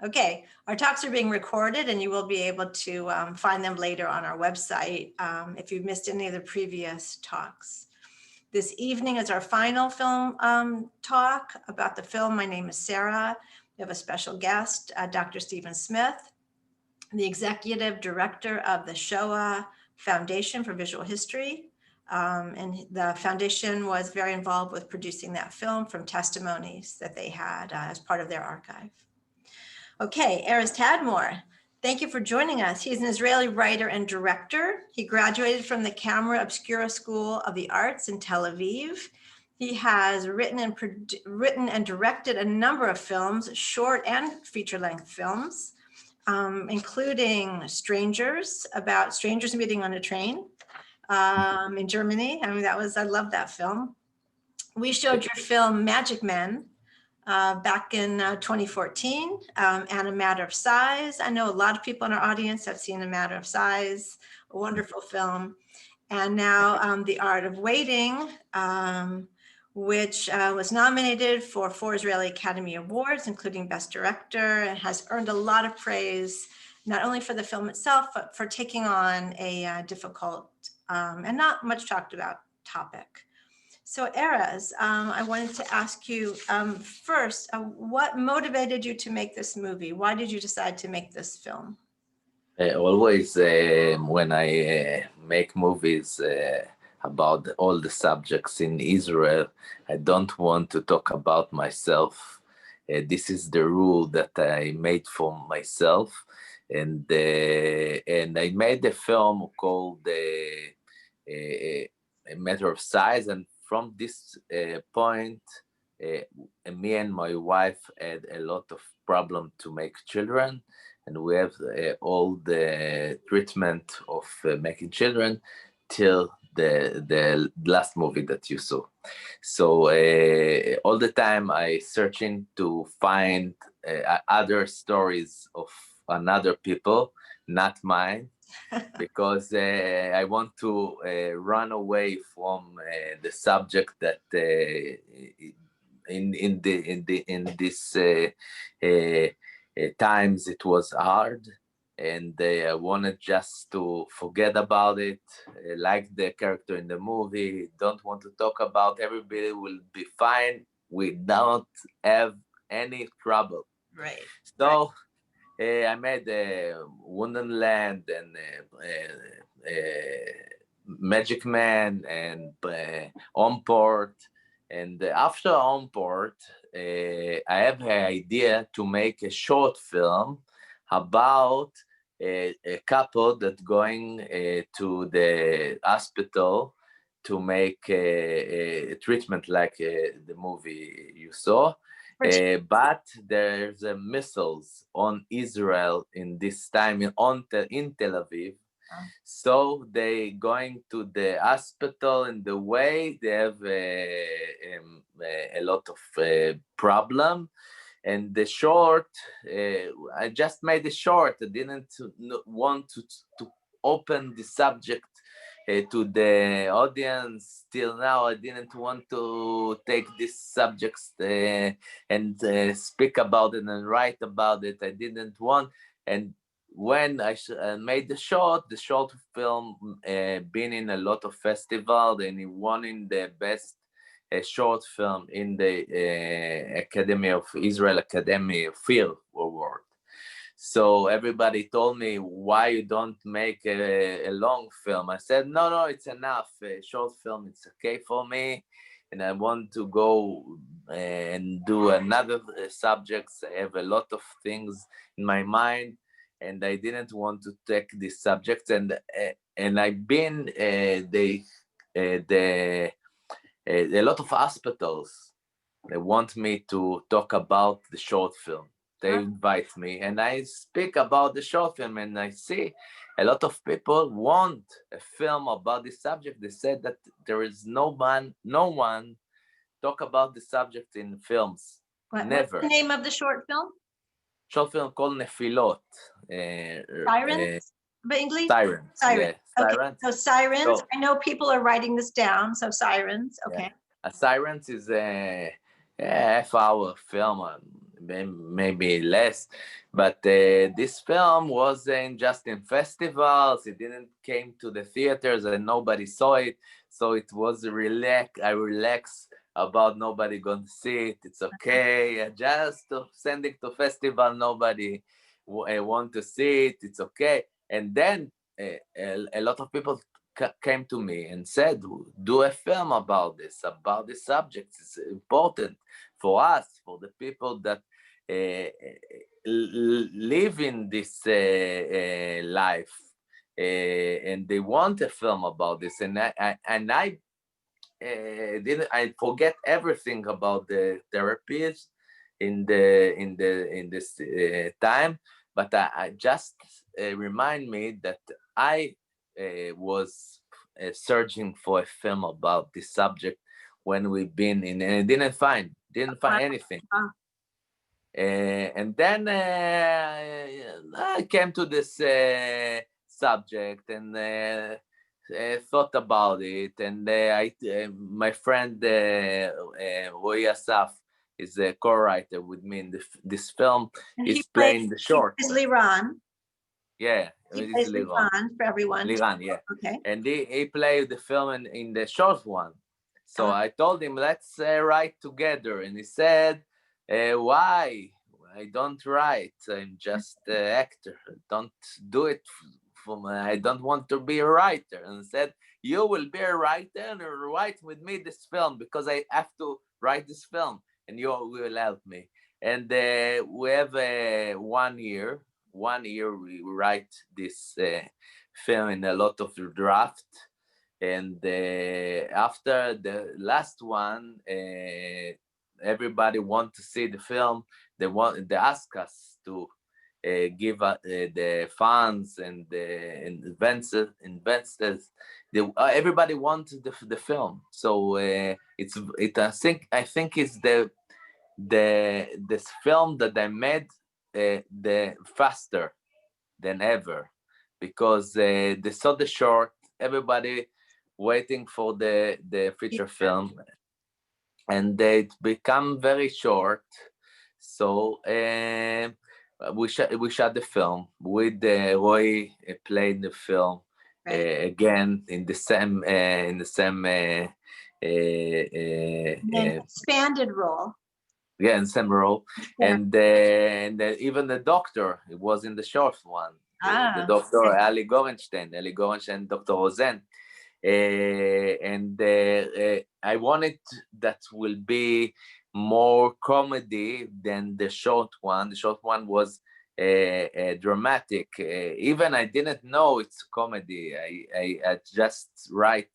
Okay, our talks are being recorded and you will be able to find them later on our website if you've missed any of the previous talks. This evening is our final film talk about the film My Name is Sarah. We have a special guest, Dr. Stephen Smith, the executive director of the Shoah Foundation for Visual History. And the foundation was very involved with producing that film from testimonies that they had as part of their archive. Okay, Erez Tadmor, thank you for joining us. He's an Israeli writer and director. He graduated from the Camera Obscura School of the Arts in Tel Aviv. He has written and directed a number of films, short and feature-length films, including Strangers, about strangers meeting on a train in Germany. I mean, I love that film. We showed your film Magic Men back in 2014, and A Matter of Size. I know a lot of people in our audience have seen A Matter of Size, a wonderful film. And now The Art of Waiting, which was nominated for 4 Israeli Academy Awards, including Best Director, and has earned a lot of praise, not only for the film itself, but for taking on a difficult and not much talked about topic. So Erez, I wanted to ask you first, what motivated you to make this movie? Why did you decide to make this film? Always when I make movies about all the subjects in Israel, I don't want to talk about myself. This is the rule that I made for myself. And I made a film called A Matter of Size. And from this point, me and my wife had a lot of problem to make children, and we have all the treatment of making children till the last movie that you saw. So all the time I searching to find other stories of another people, not mine, because I want to run away from the subject that in this times it was hard, and I wanted just to forget about it, like the character in the movie. Don't want to talk about. Everybody will be fine. We don't have any trouble. Right. So I made Wonderland and Magic Man and Onport. And after Onport, I have an idea to make a short film about a couple that going to the hospital to make a treatment like the movie you saw. But there's missiles on Israel in this time in Tel Aviv. So they going to the hospital, in the way they have a lot of problem. And the short, I just made a short. I didn't want to open the subject to the audience. Till now, I didn't want to take these subjects and speak about it and write about it. I didn't want. And when I made the short film been in a lot of festivals, and he won in the best short film in the Academy of Israel Academy Film Award. So everybody told me, why you don't make a long film? I said, no, it's enough. A short film, it's okay for me. And I want to go and do another subjects. I have a lot of things in my mind, and I didn't want to take this subject. And I've been a lot of hospitals. They want me to talk about the short film. They invite me, and I speak about the short film, and I see a lot of people want a film about this subject. They said that there is no one talk about the subject in films. Never. What's the name of the short film? Short film called Nefilot. Sirens? English? Sirens. Sirens. Yeah, okay. Sirens. So Sirens. So, I know people are writing this down. So Sirens. Okay. Yeah. A Sirens is a half-hour film, maybe less. But this film wasn't just in festivals. It didn't came to the theaters and nobody saw it. So it was I relax about nobody going to see it. It's okay. Just to send it to festival, nobody want to see it. It's okay. And then a lot of people came to me and said, do a film about this subject. It's important for us, for the people that live in this life, and they want a film about this. And I didn't. I forget everything about the therapies in this time, but I just remind me that I was searching for a film about this subject when we've been in, and I didn't find anything. And then I came to this subject and thought about it. And my friend Roy Asaf is a co-writer with me in this film. He's playing the short. He's Liran. Yeah, he plays Liran for everyone. Liran, yeah. Okay. And he played the film in the short one. So I told him, let's write together. And he said, why? I don't write. I'm just an actor. Don't do it for me. I don't want to be a writer. And said, you will be a writer and write with me this film because I have to write this film and you will help me. And we have 1 year. 1 year we write this film in a lot of draft. And after the last one, everybody want to see the film. They ask us to give the funds and the investors. Everybody wants the film. So I think it's this film that I made the faster than ever, because they saw the short. Everybody waiting for the feature film, and it become very short. So we shot the film with Roy played the film again in the same expanded role. Yeah, in same role. And even the doctor, it was in the short one. The doctor, Eli Gorenstein, Dr. Rosen. And I wanted that will be more comedy than the short one. The short one was dramatic. Even I didn't know it's comedy. I just write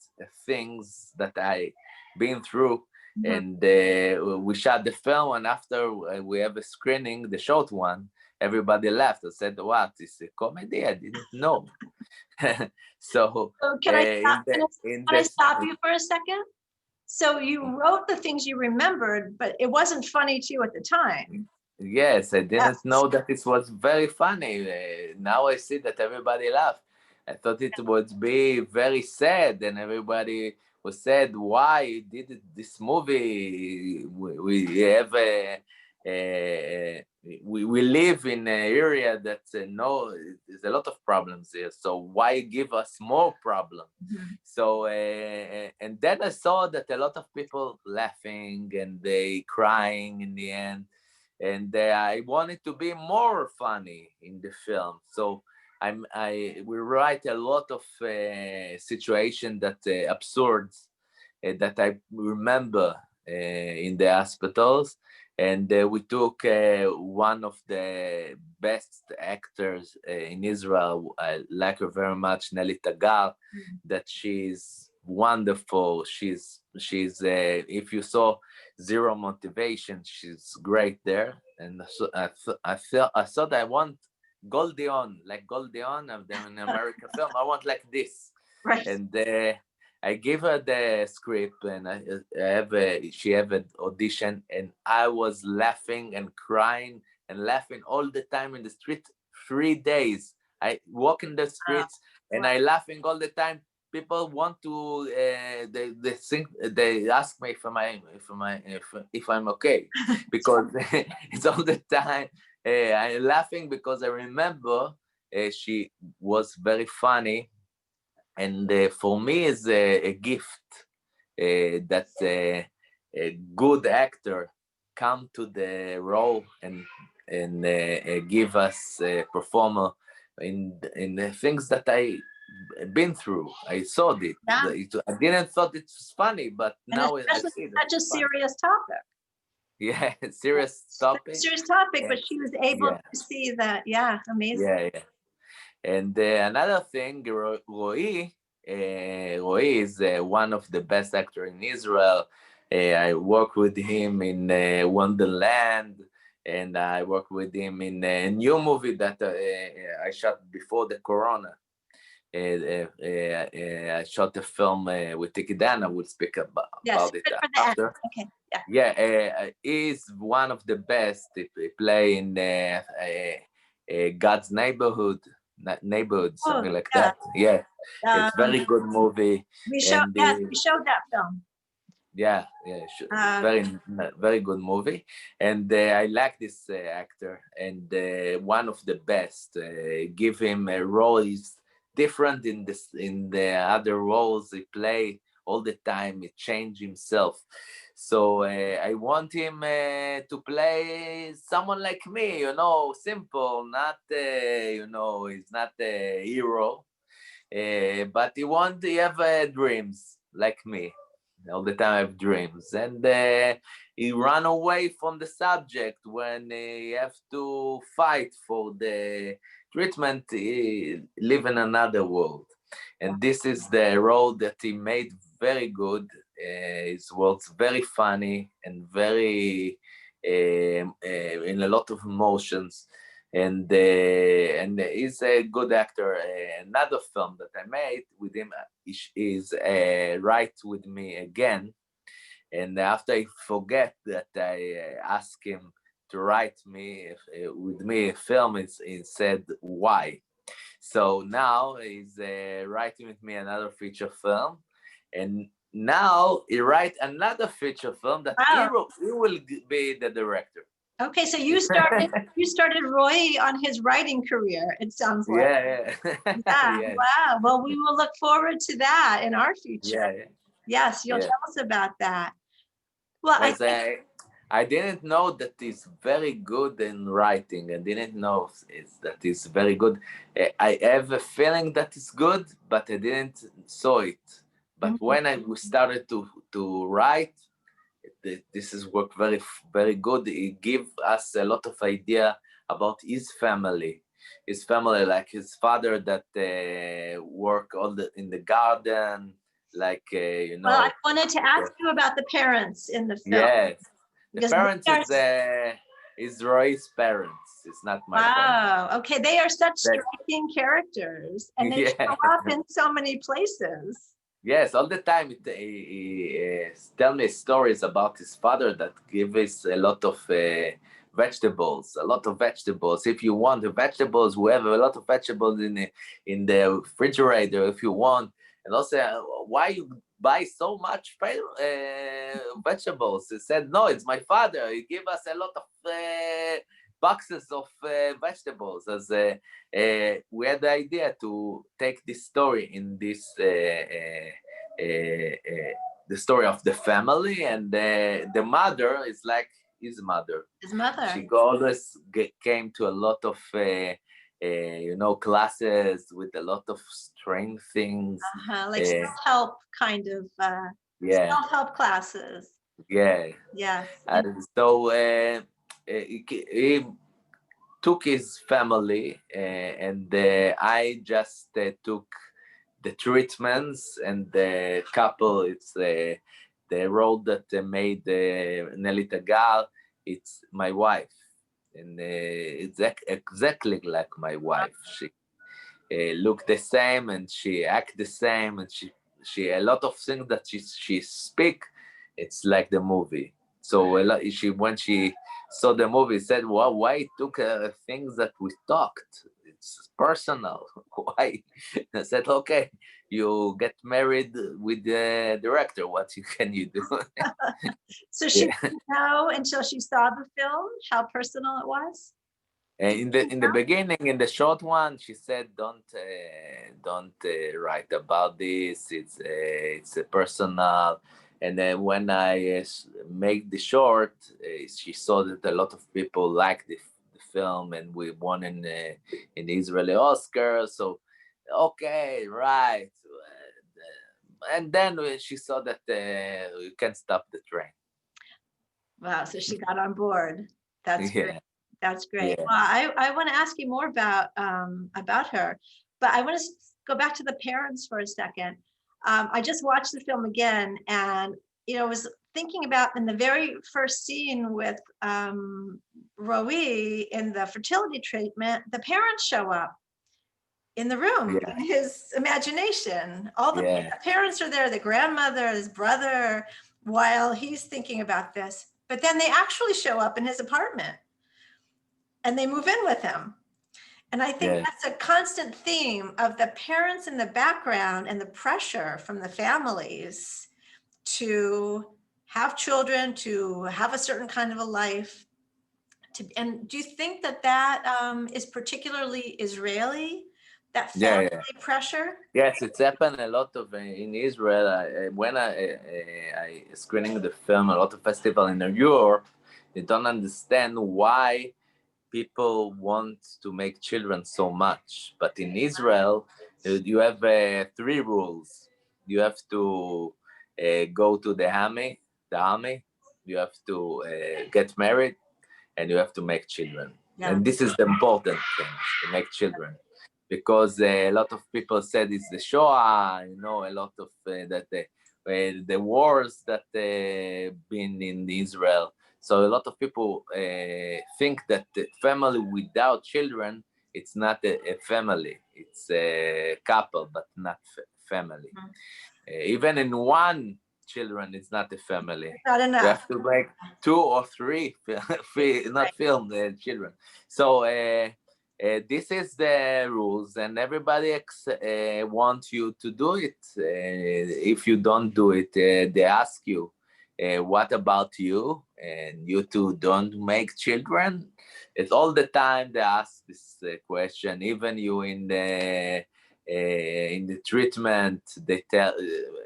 things that I been through. And we shot the film, and after we have a screening, the short one, everybody laughed and said, what, it's a comedy? I didn't know. So can I stop you for a second? So you wrote the things you remembered, but it wasn't funny to you at the time. Yes, I didn't know that it was very funny. Now I see that everybody laughed. I thought it would be very sad, and everybody was said, why did this movie? We have we live in an area that there's a lot of problems here. So why give us more problems? So and then I saw that a lot of people laughing and they crying in the end, and I wanted to be more funny in the film. So we write a lot of situations that absurd that I remember in the hospitals, and we took one of the best actors in Israel. I like her very much, Nelly Tagar, that she's wonderful. She's if you saw Zero Motivation, she's great there. And so I thought I want Goldie Hawn, like Goldie Hawn of the American film. I want like this. Right. And I gave her the script, and she have an audition, and I was laughing and crying and laughing all the time in the street. 3 days I walk in the streets and I laughing all the time. people want to they think they ask me if I'm okay, because it's all the time. I'm laughing because I remember she was very funny, and for me is a gift that a good actor come to the role and give us a performer in the things that I been through. I saw it. Yeah. I didn't thought it was funny, but And now I especially see that such a it's funny. serious topic. Yeah, serious Such a topic. serious topic, but And she was able yeah, to see that. Yeah, amazing. yeah. And another thing, Roy is one of the best actor in Israel. I work with him in Wonderland, and I work with him in a new movie that I shot before the Corona. I shot a film with Tikidana. We'll speak Yes, about it good for the actor. after. Okay, yeah. Yeah, he's one of the best. He play in God's neighborhood, Oh, something like yeah. that. Yeah, it's Um, very good movie, we showed, and yes, we showed that film. yeah, Uh, very good movie, and I like this actor, and one of the best. Give him a role is different in the other roles he play all the time. He change himself, so I want him to play someone like me, simple, not he's not a hero, but he have dreams like me. All the time I have dreams, and he run away from the subject when he have to fight for the treatment. He live in another world, and this is the role that he made very good. It was very funny and very in a lot of emotions, and he's a good actor. Another film that I made with him is Write With Me Again, and after I forget that I asked him to write me with me a film, he said why. So now he's writing with me another feature film, and now he write another feature film that wow. he will be the director. Okay, so you started Roy on his writing career, it sounds like. Yeah. Yeah, Yes. wow. Well, we will look forward to that in our future. Yeah. Yes, you'll Yeah. tell us about that. Well, I Yes, think, I didn't know that he's very good in writing. I didn't know that he's very good. I have a feeling that it's good, but I didn't saw it. But when I started to write, this is work very good. It give us a lot of idea about his family. His family, like his father that work in the garden, like well, I wanted to ask you about the parents in the film. Yes, the Because parents is Roy's parents. It's not my parents. wow, okay, they are such striking characters, and they show up in so many places. Yes, all the time he tell me stories about his father that give us a lot of vegetables, a lot of vegetables. If you want the vegetables, we have a lot of vegetables in the refrigerator if you want. And also, why you buy so much vegetables? He said, no, it's my father. He gave us a lot of boxes of vegetables. As we had the idea to take this story in this the story of the family, and the mother is like his mother. His mother. She always came to a lot of classes with a lot of strange things. Like self-help kind of self-help classes. Yeah. Yes. And so he took his family, and I just took the treatments, and the couple. It's the role that made Nelly Tagar. It's my wife, and it's exactly like my wife. She look the same, and she act the same, and she a lot of things that she speak. It's like the movie. So when she saw the movie, said, "Well, why took things that we talked? it's personal. Why? I said, okay, you get married with the director. What can you do? So she Yeah. didn't know until she saw the film how personal it was? And in the beginning, in the short one, she said, don't write about this. It's a personal." And then when I make the short, she saw that a lot of people liked the film, and we won in the Israeli Oscar. So, okay, right. And then she saw that you can't stop the train. Wow, so she got on board. That's great. Yeah, That's great. yeah, Well, I want to ask you more about her, but I want to go back to the parents for a second. I just watched the film again, and was thinking about in the very first scene with Roe in the fertility treatment, the parents show up in the room yeah, in his imagination. All the yeah, parents are there, the grandmother, his brother, while he's thinking about this. But then they actually show up in his apartment and they move in with him. And I think yeah. that's a constant theme of the parents in the background and the pressure from the families to have children, to have a certain kind of a life. And do you think that is particularly Israeli, that Yeah, family yeah. pressure? Yes, it's happened a lot of in Israel. When I screening the film, a lot of festival in Europe, they don't understand why people want to make children so much. But in Israel, you have three rules. You have to go to the army. The army. You have to get married, and you have to make children. Yeah. And this is the important thing, to make children, because a lot of people said it's the Shoah, a lot of that the wars that been in Israel. So a lot of people think that the family without children, it's not a family, it's a couple, but not family. Even in one children, it's not a family. Not You enough. have to make two or three, not film the children. So this is the rules, and everybody wants you to do it. If you don't do it, they ask you, "What about you?" And you two don't make children. It's all the time they ask this question. Even you in the treatment, they tell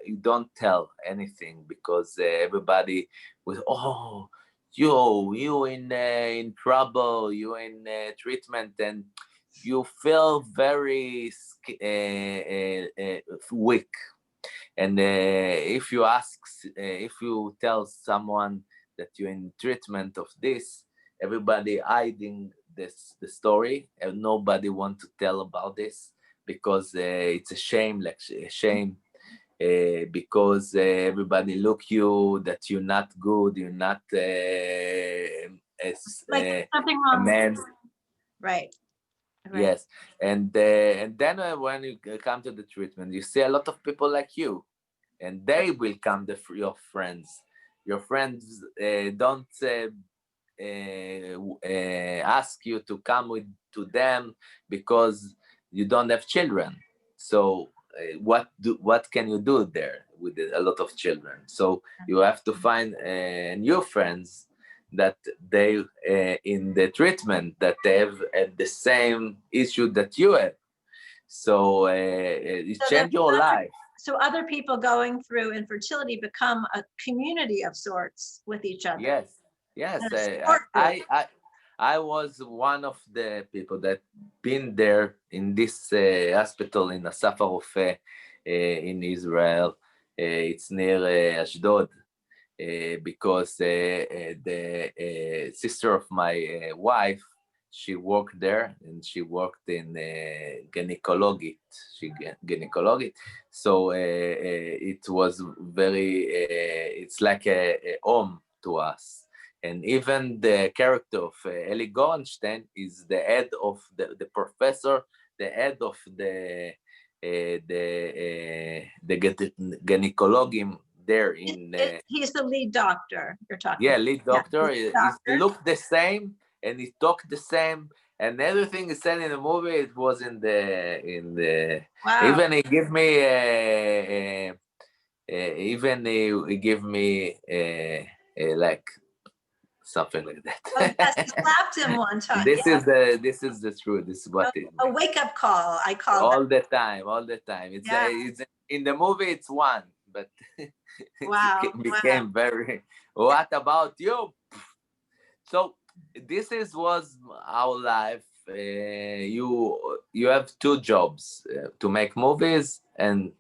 you don't tell anything, because everybody was, "Oh, you in trouble, you in treatment," and you feel very weak. And if you tell someone that you're in treatment of this, everybody hiding the story, and nobody want to tell about this, because it's a shame, like a shame, because everybody look you that you're not good, you're not as Like something a wrong. man. Right. Right. Yes, and then when you come to the treatment, you see a lot of people like you, and they will come your friends. Your friends don't ask you to come to them because you don't have children. So what can you do there with a lot of children? So you have to find new friends that they in the treatment, that they have the same issue that you have. So it So change your life. so other people going through infertility become a community of sorts with each other. Yes, yes. And a support group. I was one of the people that been there in this hospital in Asaf HaRofeh in Israel. It's near Ashdod, because the sister of my wife, she worked there, and she worked in gynecology. Gynecology. So it was very, it's like a home to us. And even the character of Eli Gorenstein is the head of the professor, the head of the gynecology there in He's the lead doctor you're talking yeah, about. lead Yeah, doctor he's the is doctor. look the same, and he talk the same, and everything is said in the movie. It was in the. Wow. Even he give me even he give me like something like Oh, yes, you that. slapped him one time. This Yeah. is the truth. This is what it A means. wake-up call, I call that. All the time, all the time. Yeah. It's in the movie. It's one, but Wow. it Wow. became very. What about you? So this is was our life. You have two jobs: to make movies and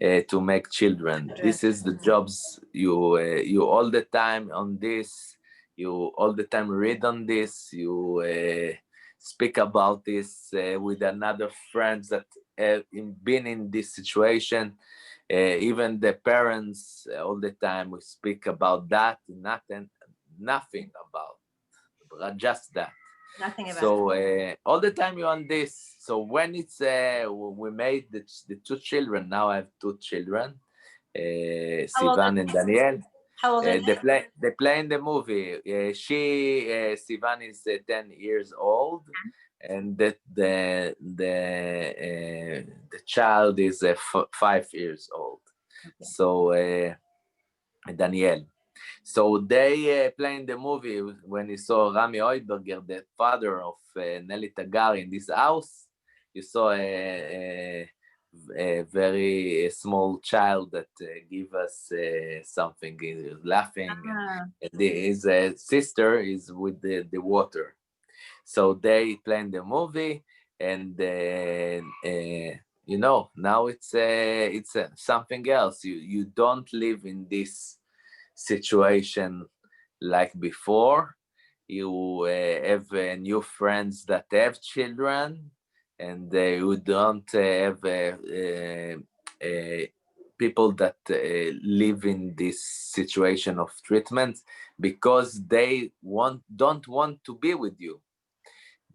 to make children. This is the jobs you all the time on this. You all the time read on this. You speak about this with another friends that have been in this situation. Even the parents all the time we speak about that. Nothing about just that. Nothing about it. So all the time you're on this. So when it's we made the two children. Now I have two children, How old are Sivan and Daniel. How old are they? They play in the movie. Sivan is 10 years old, and the child is 5 years old. Okay. So Daniel. So they play in the movie when you saw Rami Oidberger, the father of Nelly Tagar, in this house. You saw a very small child that give us something, laughing. And his sister is with the water. So they play in the movie, and now it's something else. You don't live in this situation like before. You have new friends that have children, and you don't have people that live in this situation of treatment because they don't want to be with you,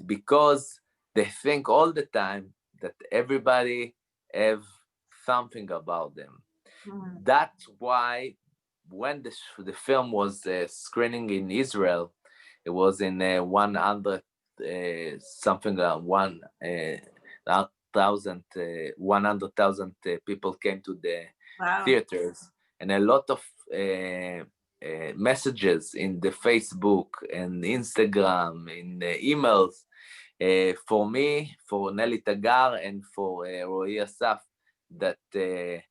because they think all the time that everybody have something about them. That's why when the film was screening in Israel, it was in 100 something one 100,000 people came to the theaters, and a lot of messages in the Facebook and Instagram, in emails for me, for Nelly Tagar, and for Roy Asaf, that they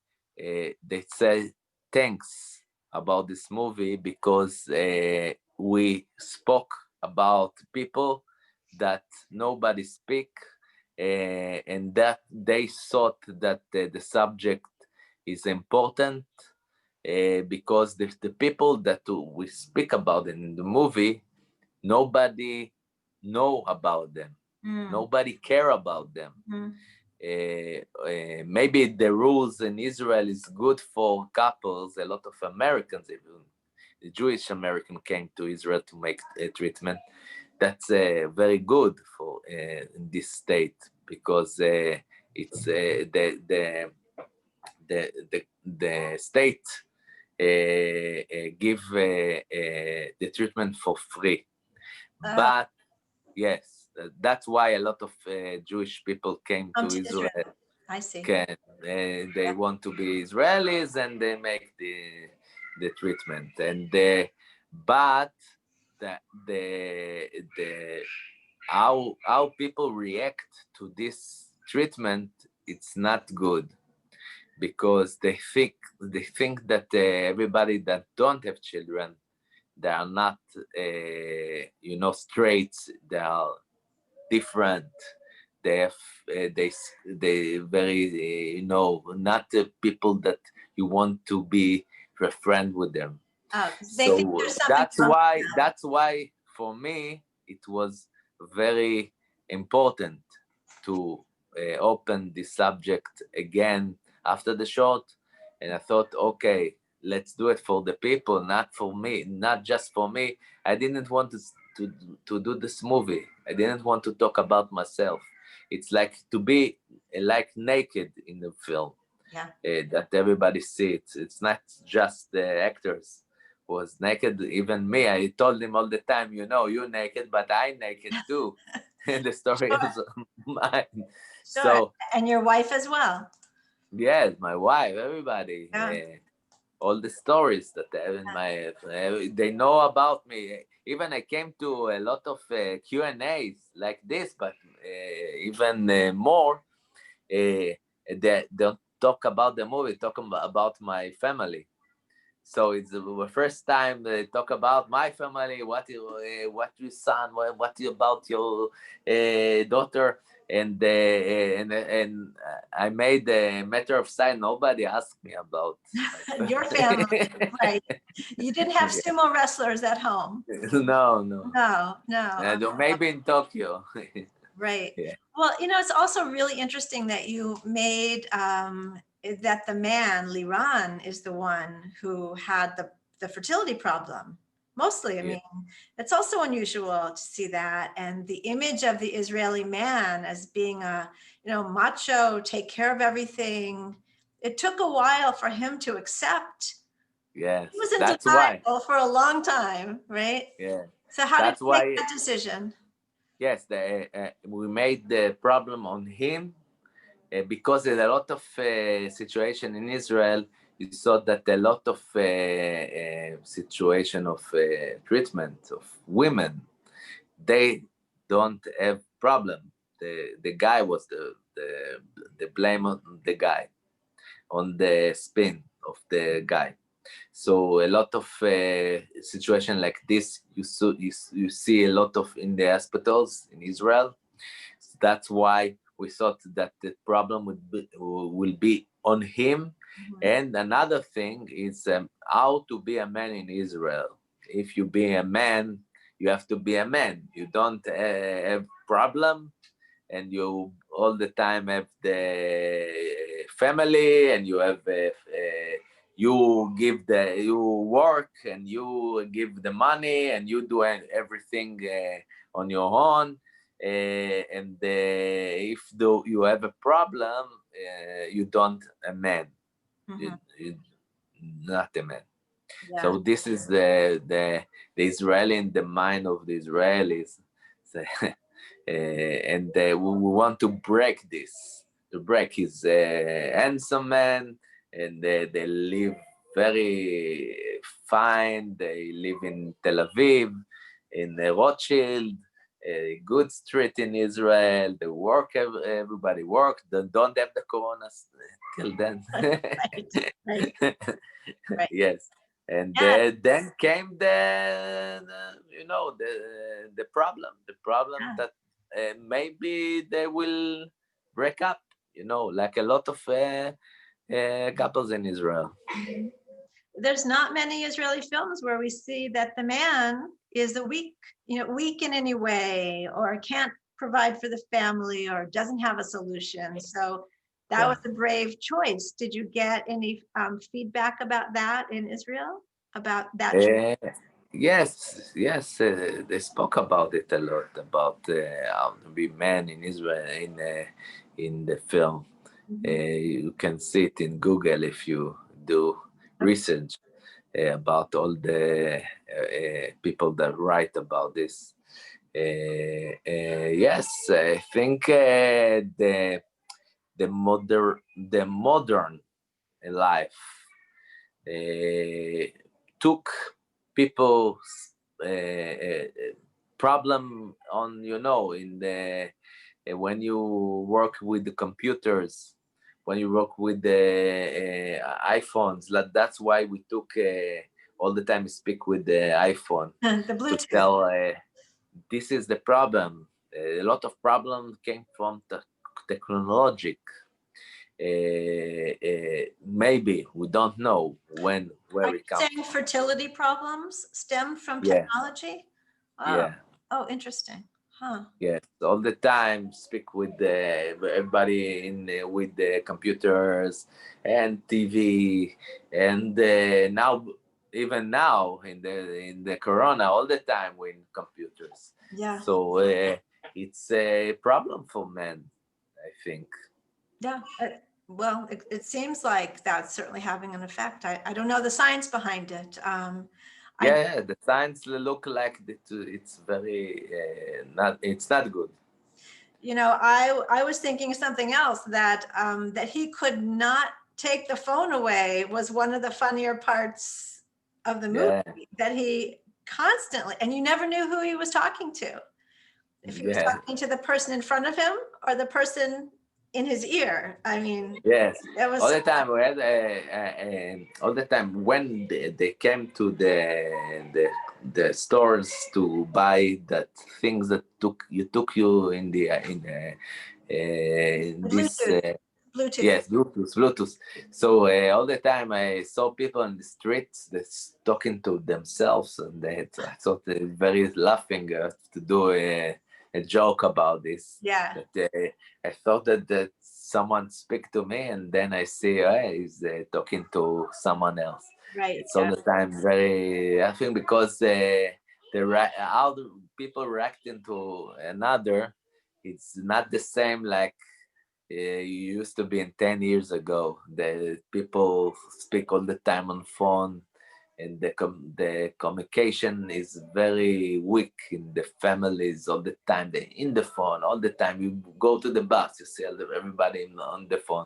say thanks about this movie because we spoke about people that nobody speak, and that they thought that the subject is important, because the people that we speak about in the movie, nobody know about them. Nobody care about them. Maybe the rules in Israel is good for couples. A lot of Americans, even the Jewish American, came to Israel to make a treatment. That's very good for in this state, because it's the state give the treatment for free. But yes, that's why a lot of Jewish people came to Israel. I see. They want to be Israelis, and they make the treatment. And but the how people react to this treatment, it's not good, because they think that everybody that don't have children, they are not straight. They are different. They have they very not people that you want to be a friend with them. They think there's something That's why for me it was very important to open the subject again after the short. And I thought, okay, let's do it for the people, not for me, not just for me. I didn't want to do this movie. I didn't want to talk about myself. It's like to be like naked in the film. That everybody see it. It's not just the actors who was naked. Even me, I told him all the time, you're naked, but I'm naked too. The story is mine. Sure. So And your wife as well. yes, my wife, everybody, Yeah. all the stories that I have in my, they know about me. Even I came to a lot of Q&As like this, but even more. They don't talk about the movie, talk about my family. So it's the first time they talk about my family, what your son, what about your daughter, and I made a matter of sign. Nobody asked me about my Your family, family. right? You didn't have Yeah. sumo wrestlers at home. No, no. No. Maybe in Tokyo. Right. Yeah. Well, it's also really interesting that you made that the man, Liran, is the one who had the fertility problem. Mostly, I Yeah. mean, it's also unusual to see that. And the image of the Israeli man as being a, macho, take care of everything. It took a while for him to accept. Yes. He was in That's why. denial for a long time, right? Yeah. So how did That's you make why. that decision? Yes, we made the problem on him because there's a lot of situation in Israel. You saw that a lot of situation of treatment of women, they don't have problem. The guy was the blame on the guy, on the spin of the guy. So a lot of situation like this, you see a lot of in the hospitals in Israel. That's why we thought that the problem will be on him. And another thing is how to be a man in Israel. If you be a man, you have to be a man. You don't have problem, and you all the time have the family, and you have you work, and you give the money, and you do everything on your own. And if you have a problem, you don't a man. You not a man. Yeah. So this is the Israeli in the mind of the Israelis. So, and we want to break this, to break his handsome man, and they live very fine. They live in Tel Aviv, in Rothschild, a good street in Israel. They work, everybody work. They don't have the corona till then. Right, right, right. Yes. And Yeah. then came the problem Yeah. that maybe they will break up, like a lot of couples in Israel. There's not many Israeli films where we see that the man is a weak in any way, or can't provide for the family, or doesn't have a solution. So that was a brave choice. Did you get any feedback about that in Israel? About that? Uh, yes, they spoke about it a lot, about how to be man in Israel in the film. You can see it in Google if you do research about all the people that write about this. Yes, I think the modern life took people's problem on, in the when you work with the computers, when you work with the iPhones. That's why we took all the time speak with the iPhone The to Bluetooth. tell this is the problem. A lot of problems came from the technologic. Maybe we don't know where Are you it comes saying from. fertility problems stem from Yeah, technology? Oh, yeah. interesting. Huh. Yes, all the time speak with everybody with the computers and TV, and now, even now in the Corona, all the time we're in computers. Yeah. So it's a problem for men, I think. Yeah. Well, it seems like that's certainly having an effect. I don't know the science behind it. Yeah, the signs look like it's very not. It's not good. you know, I was thinking something else, that that he could not take the phone away was one of the funnier parts of the movie. Yeah, That he constantly, and you never knew who he was talking to, if he was yeah, talking to the person in front of him or the person in his ear. I mean, yes. it was All the time we had, all the time when they came to the stores to buy that things that took you in the in this Bluetooth. yes, Bluetooth. So all the time I saw people on the streets that's talking to themselves, and I thought very laughing to do a joke about this. Yeah, That I thought that someone speak to me, and then I see he's talking to someone else. right. It's all the time very. I think because how the people reacting to another, it's not the same like used to be in 10 years ago. The people speak all the time on phone, and the communication is very weak in the families all the time. They're in the phone all the time. You go to the bus, you see everybody on the phone.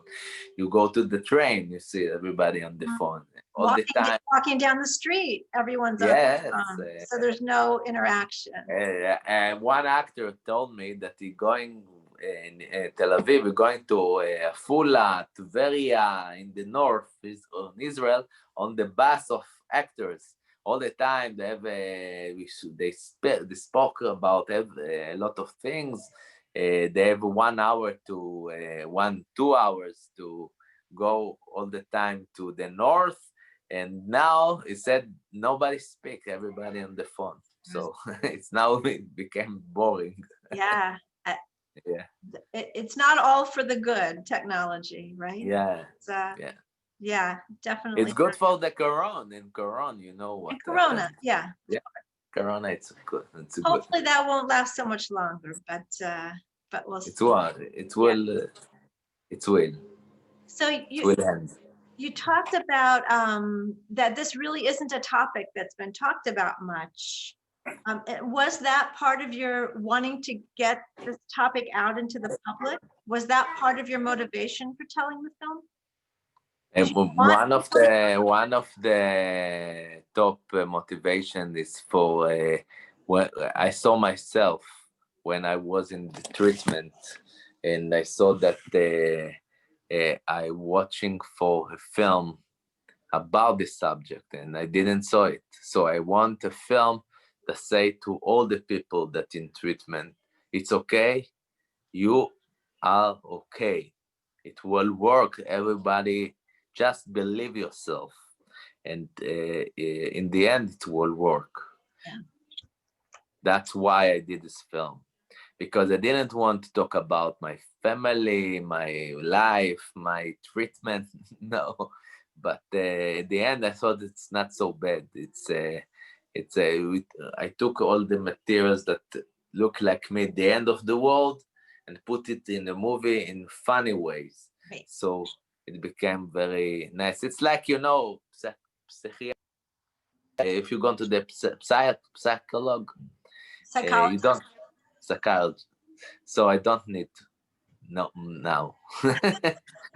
You go to the train, you see everybody on the phone all the time. Walking down the street, everyone's on Yes. the phone, so there's no interaction. And one actor told me that he going in Tel Aviv, we're going to Fula, to Veria in the north in Israel, on the bus of actors. All the time they have they spoke about a lot of things. They have 1 hour to 2 hours to go all the time to the north. And now he said nobody speak, everybody on the phone. So it's now it became boring. Yeah. Yeah. It's not all for the good, technology, right? Yeah. It's, Yeah. yeah, definitely. It's good for the corona. In corona, you know what? And Corona, yeah. Yeah. Corona, it's good. It's good. Hopefully that won't last so much longer, but we'll see. It's well. It will. It will. So It will end. you talked about that this really isn't a topic that's been talked about much. Was that part of your wanting to get this topic out into the public? Was that part of your motivation for telling the film? And one of the top motivation is for when I saw myself when I was in the treatment, and I saw that I watching for a film about the subject, and I didn't saw it. So I want a film that say to all the people that in treatment, it's okay, you are okay. It will work. Everybody just believe yourself. And in the end, it will work. Yeah. That's why I did this film. Because I didn't want to talk about my family, my life, my treatment. No. But at the end, I thought it's not so bad. I took all the materials that look like me, the end of the world, and put it in a movie in funny ways. Right. So it became very nice. It's like, you know, if you go to the psychologist, you don't psychologist. So I don't need no now.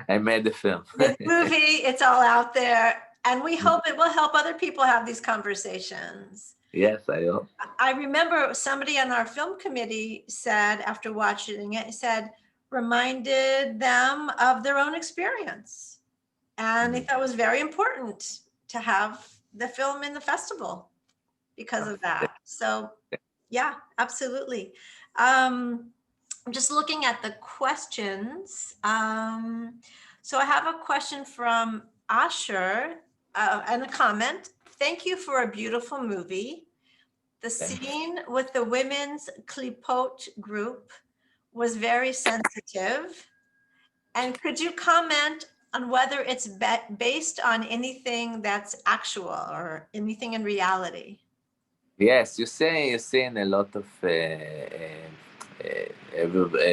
I made the film. This movie, it's all out there, and we hope it will help other people have these conversations. Yes, I hope. I remember somebody on our film committee said, after watching it, reminded them of their own experience. And they thought it was very important to have the film in the festival because of that. So yeah, absolutely. I'm just looking at the questions. So I have a question from Asher and a comment. Thank you for a beautiful movie. The scene with the women's Klipot group was very sensitive. And could you comment on whether it's based on anything that's actual or anything in reality? Yes, you're seeing a lot of a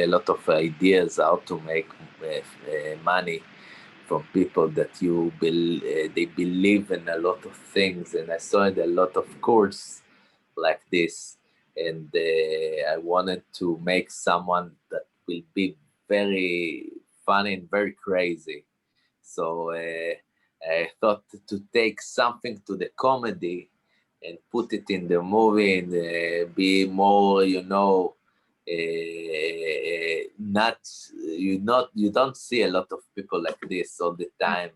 lot of ideas how to make money from people that they believe in a lot of things, and I saw a lot of course like this, and I wanted to make someone that will be very funny and very crazy. So I thought to take something to the comedy and put it in the movie and be more, not you don't see a lot of people like this all the time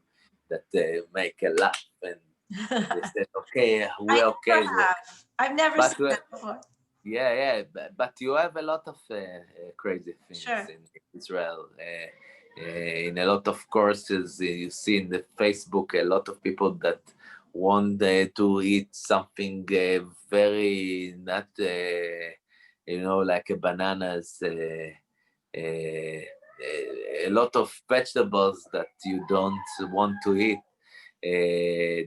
that make a laugh and they said, okay, I we're okay. never have. I've never But seen that before. yeah, but you have a lot of crazy things Sure. in Israel. In a lot of courses, you see in the Facebook a lot of people that want to eat something very not, like a bananas. A lot of vegetables that you don't want to eat.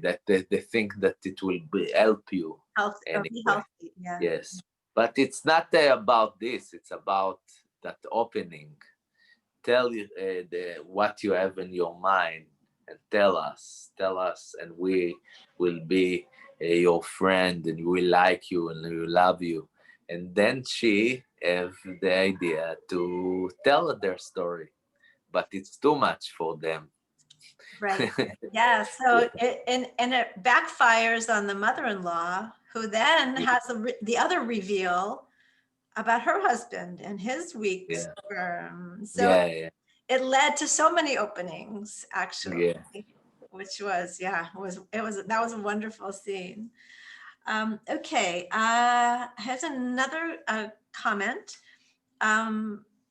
That they think that it will help you Health, or be anyway. healthy. Yeah. Yes, but it's not about this. It's about that opening. Tell you what you have in your mind, and tell us, and we will be your friend, and we like you, and we love you. And then she have the idea to tell their story, but it's too much for them. Right. Yeah. So it backfires on the mother-in-law, who then has the other reveal about her husband and his weak Yeah, sperm. So yeah, it led to so many openings, actually, yeah. which was, yeah, that was a wonderful scene. Okay, here's another comment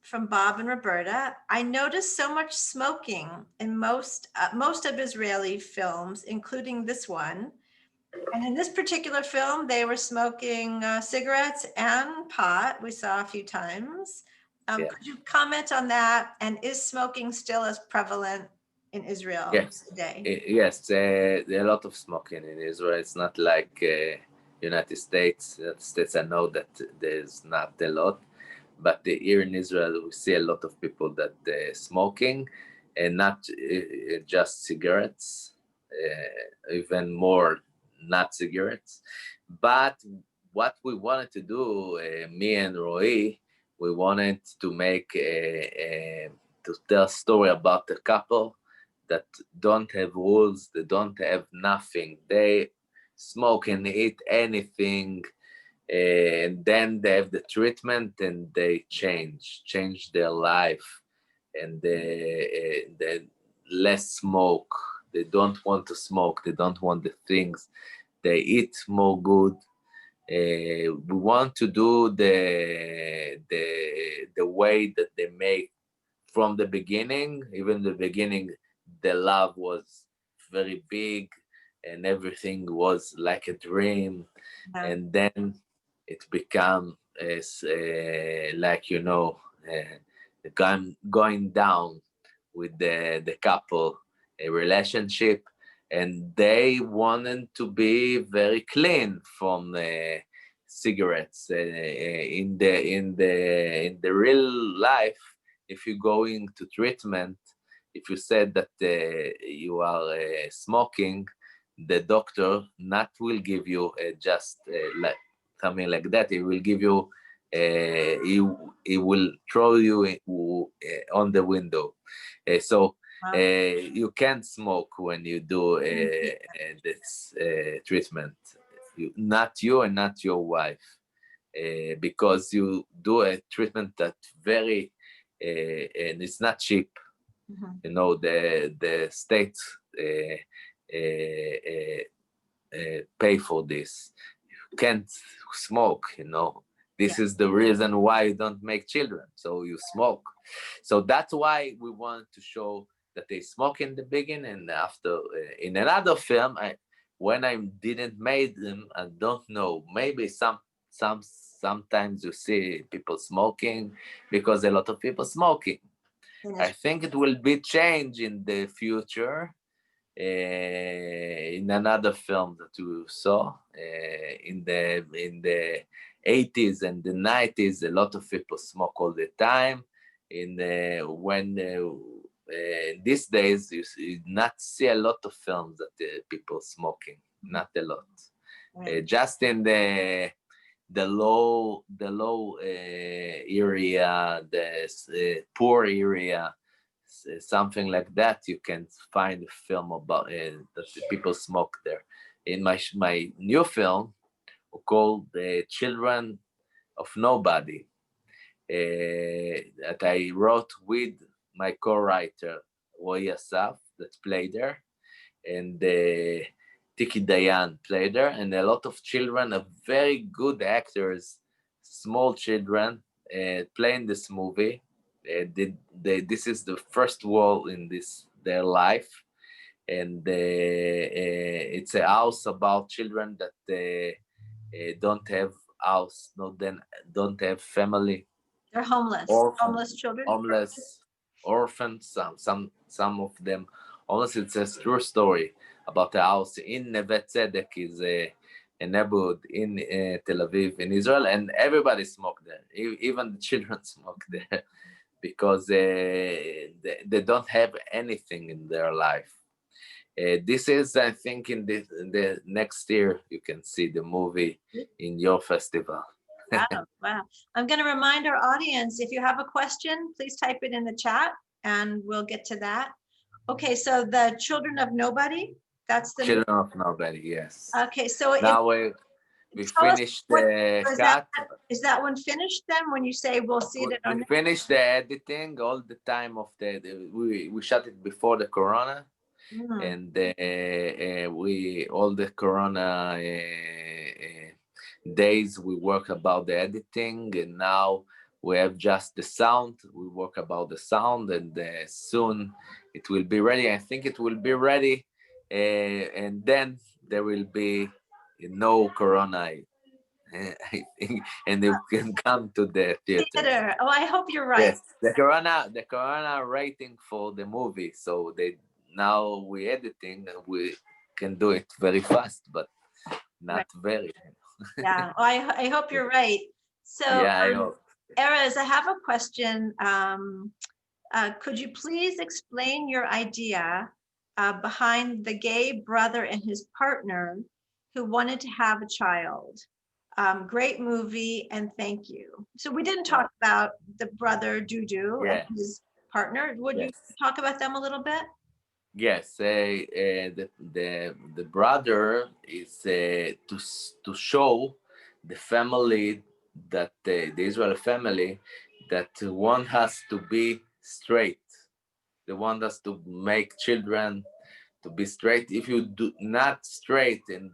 from Bob and Roberta. I noticed so much smoking in most of Israeli films, including this one. And in this particular film, they were smoking cigarettes and pot. We saw a few times. Yeah. Could you comment on that? And is smoking still as prevalent in Israel Yes, today? yes. There are a lot of smoking in Israel. It's not like United States. United States, I know that there's not a lot, but here in Israel, we see a lot of people that smoking, and not just cigarettes, even more not cigarettes. But what we wanted to do, me and Roy, we wanted to make to tell a story about a couple that don't have rules, they don't have nothing. They smoke and eat anything, and then they have the treatment and they change their life, and they less smoke. They don't want to smoke. They don't want the things. They eat more good. We want to do the way that they make from the beginning. Even the beginning, the love was very big, and everything was like a dream. Yeah. And then it become as like going down with the couple, a relationship, and they wanted to be very clean from cigarettes. In the real life, if you go into treatment, if you said that you are smoking, the doctor not will give you just like something like that. He will give you, he will throw you on the window. So Wow. you can't smoke when you do this treatment. Not you and not your wife, because you do a treatment that very, and it's not cheap. Mhm. The state pay for this. You can't smoke. This is the reason why you don't make children, so you smoke. So that's why we want to show that they smoke in the beginning, and after in another film, when I didn't make them, I don't know, maybe sometimes you see people smoking because a lot of people smoking. I think it will be change in the future. In another film that you saw in the 80s and the 90s, a lot of people smoke all the time. When these days you not see a lot of films that people smoking, not a lot. Right. Just in the low area, the poor area, something like that. You can find a film about that the people smoke there. In my new film called The Children of Nobody, that I wrote with my co-writer Roy Asaf, that played there, and Tiki Dayan played there, and a lot of children, very good actors, small children, playing this movie. This is the first role in their life, and it's a house about children that don't have house, don't have family, They're homeless. orphan, Homeless children. homeless, orphans. Some of them homeless. It's a true story about a house in Neve Tzedek, is a neighborhood in Tel Aviv, in Israel, and everybody smoked there. Even the children smoke there because they don't have anything in their life. This is, I think, in the next year you can see the movie in your festival. Wow, wow. I'm going to remind our audience, if you have a question, please type it in the chat and we'll get to that. Okay, so the Children of Nobody, that's the Children of Nobody, yes. Okay, so now we finished the cut. Is that one finished then when you say we'll see it on? We finished the editing all the time of we shot it before the corona. And we all the corona days we work about the editing, and now we have just the sound. We work about the sound, and soon it will be ready. I think it will be ready, and then there will be no corona. I think, and they can come to the theater. Oh, I hope you're right. Yes, the corona rating for the movie. So now we editing, we can do it very fast, but not very. Yeah, well, I hope you're right. So yeah, I hope. Erez, I have a question. Could you please explain your idea behind the gay brother and his partner who wanted to have a child? Great movie, and thank you. So we didn't talk about the brother Dudu and his partner. Would you talk about them a little bit? Yes, the brother is to show the family that the Israeli family that one has to be straight. They want us to make children to be straight. If you do not straight and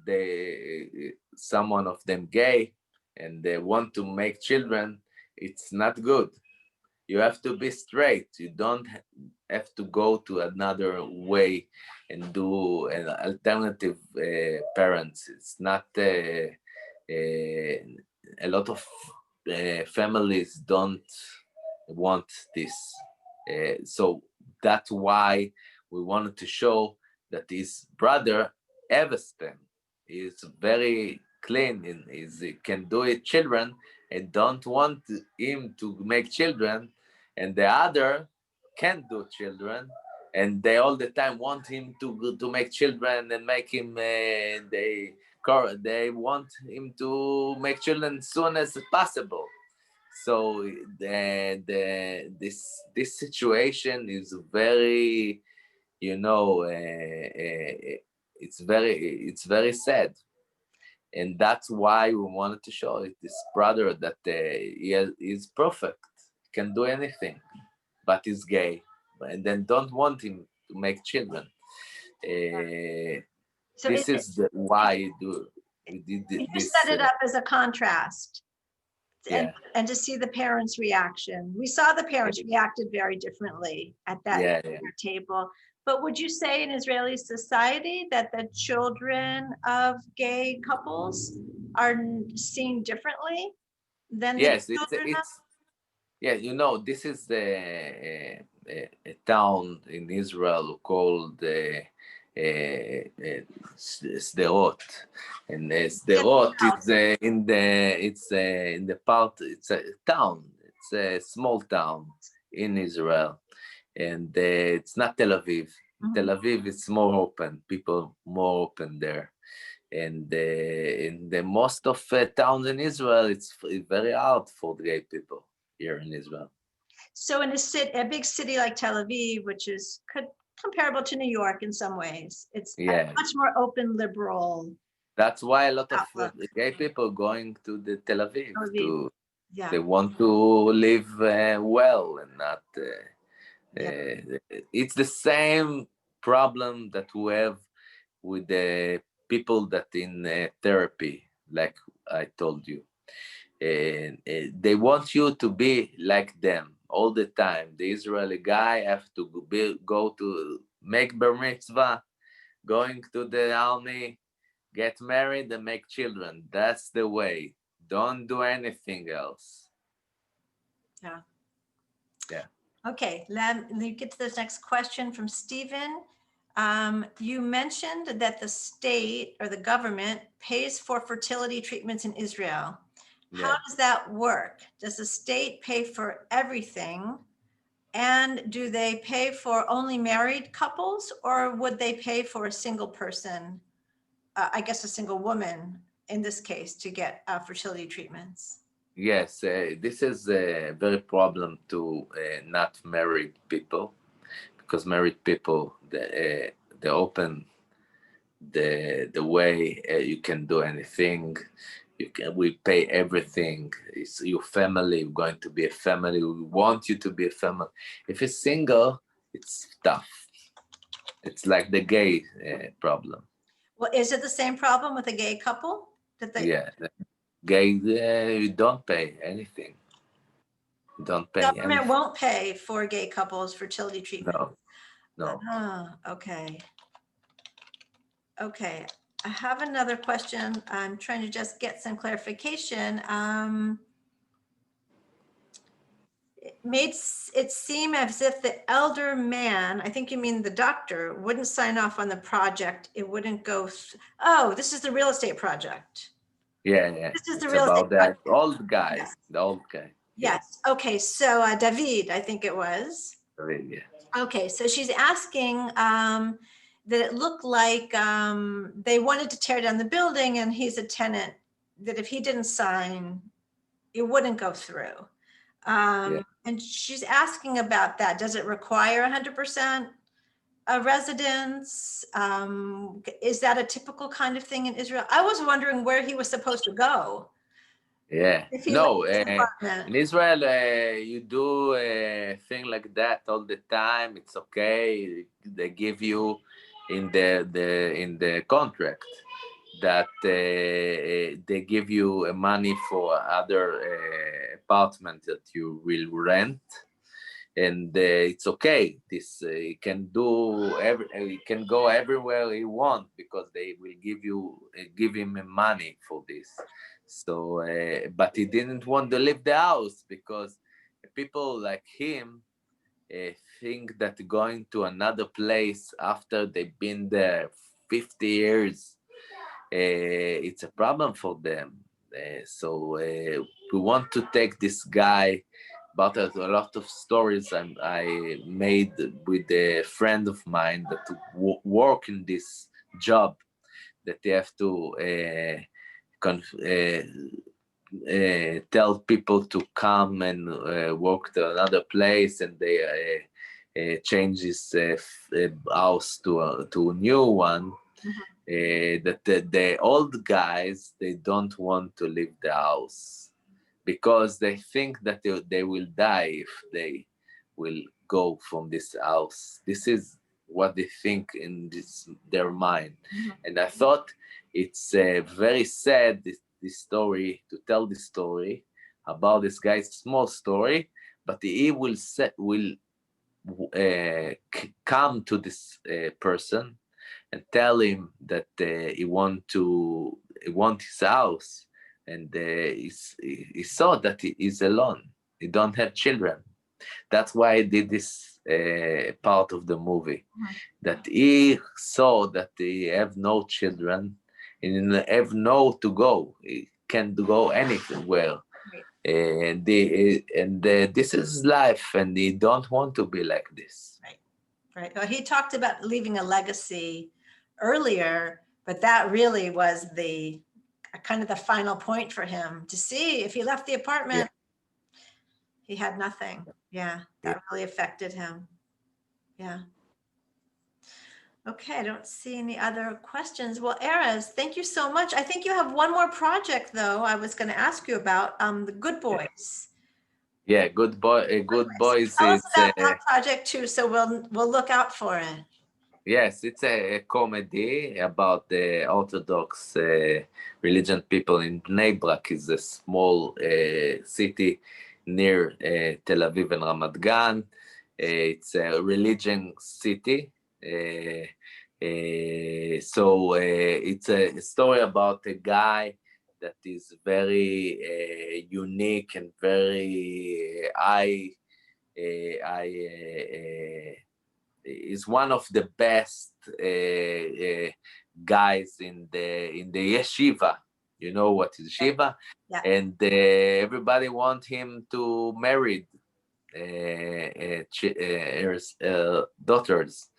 someone of them gay and they want to make children, it's not good. You have to be straight. You don't have to go to another way and do an alternative parents. It's not a lot of families don't want this. So that's why we wanted to show that his brother Eveston is very clean and he can do it children and don't want him to make children, and the other can't do children, and they all the time want him to make children and make him they want him to make children as soon as possible. So this situation is very, it's very sad, and that's why we wanted to show it, this brother that is perfect, can do anything, but is gay, and then don't want him to make children. So this is why we did this. You set it up as a contrast. And to see the parents' reaction. We saw the parents reacted very differently at that table. But would you say in Israeli society that the children of gay couples are seen differently than the children this is a town in Israel called Sderot, and Sderot is in the part. It's a town. It's a small town in Israel, and it's not Tel Aviv. Tel Aviv is more open. People more open there, And in the most of towns in Israel, it's very hard for the gay people here in Israel. So in a big city like Tel Aviv, which is comparable to New York in some ways, it's a Yeah, much more open, liberal that's why a lot of outlook. gay people going to the Tel Aviv Tel Aviv. to Yeah, they want to live well and not. yeah. It's the same problem that we have with the people that in therapy, like I told you. And they want you to be like them all the time. The Israeli guy have to go to make bar mitzvah, going to the army, get married, and make children. That's the way. Don't do anything else. Yeah. Yeah. Okay, let me get to this next question from Stephen. You mentioned that the state or the government pays for fertility treatments in Israel. How Yeah. does that work? Does the state pay for everything? And do they pay for only married couples, or would they pay for a single person, I guess a single woman in this case, to get fertility treatments? Yes, this is a very problem to not married people, because married people they open the way you can do anything. We pay everything. It's your family. We're going to be a family. We want you to be a family. If it's single, it's tough. It's like the gay problem. Well, is it the same problem with a gay couple? That they Yeah, the gay you don't pay anything. You don't pay government anything. won't pay for gay couples fertility treatment? No, no. Okay. Okay. I have another question. I'm trying to just get some clarification. It made it seem as if the elder man, I think you mean the doctor, wouldn't sign off on the project. It wouldn't go. Oh, this is the real estate project. Yeah, yeah. This is the It's real estate about that project. old Yes. guys, the old guy. Yeah, Yes. Okay. So David, I think it was. yeah, Okay, so she's asking that it looked like they wanted to tear down the building and he's a tenant, that if he didn't sign, it wouldn't go through. yeah. And she's asking about that. Does it require 100% a residence? Is that a typical kind of thing in Israel? I was wondering where he was supposed to go Yeah. if he left No, his in apartment. Israel, you do a thing like that all the time. It's okay. They give you in the contract that they give you money for other apartment that you will rent, and it's okay. This he can do he can go everywhere he want because they will give him money for this. So, but he didn't want to leave the house because people like him think that going to another place after they've been there 50 years, it's a problem for them. So we want to take this guy. But there's a lot of stories I made with a friend of mine that work in this job, that they have to tell people to come and work to another place, and they change his house to a new one. That the old guys, they don't want to leave the house because they think that they will die if they will go from this house. This is what they think in their mind. And I thought it's very sad, this story, to tell this story about this guy's small story, but he will come to this person and tell him that he want his house, and he saw that he is alone. He don't have children. That's why I did this part of the movie. That he saw that he have no children and have no to go. He can't go anywhere. And this is life, and he don't want to be like this. Right. Well, he talked about leaving a legacy earlier, But that really was the kind of the final point for him to see if he left the apartment, he had nothing. Yeah, that really affected him. Yeah. Okay, I don't see any other questions. Well, Erez, thank you so much. I think you have one more project, though, I was going to ask you about, the Good Boys. Yeah, Good Boys Tell us is about that project too, so we'll look out for it. yes, it's a comedy about the Orthodox religion people in Bnei Brak. Is a small city near Tel Aviv and Ramat Gan. It's a religion city. So it's a story about a guy that is very unique and very is one of the best guys in the yeshiva. You know what is yeshiva? Yeah. And everybody want him to marry daughters,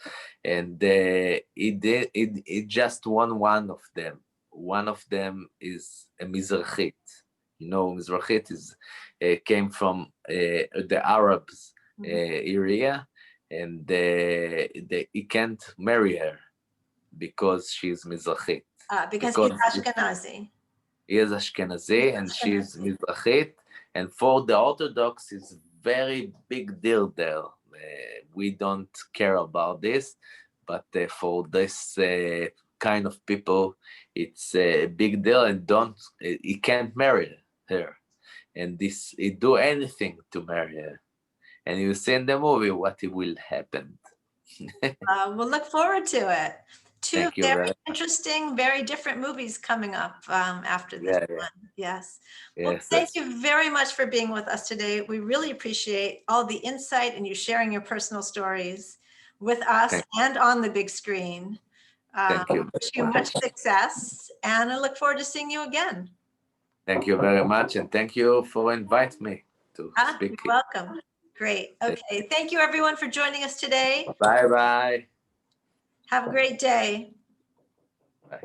and he just won one of them. One of them is a Mizrachit. You know, Mizrachit is came from the Arabs area, and he can't marry her because she's Mizrachit. Because he's Ashkenazi. He is Ashkenazi and she's Mizrachit, and for the Orthodox, it's very big deal there. We don't care about this, but for this kind of people, it's a big deal, and he can't marry her, and he do anything to marry her. And you see in the movie what it will happen. We'll look forward to it. Two Thank you very interesting, very different movies coming up after this one. Yes. Well, thank you very much for being with us today. We really appreciate all the insight and you sharing your personal stories with us and on the big screen. Thank you. Wish you much success, and I look forward to seeing you again. Thank you very much, and thank you for inviting me to speak. You're welcome. Great. Okay. Thank you, everyone, for joining us today. Bye-bye. Have a great day. Bye.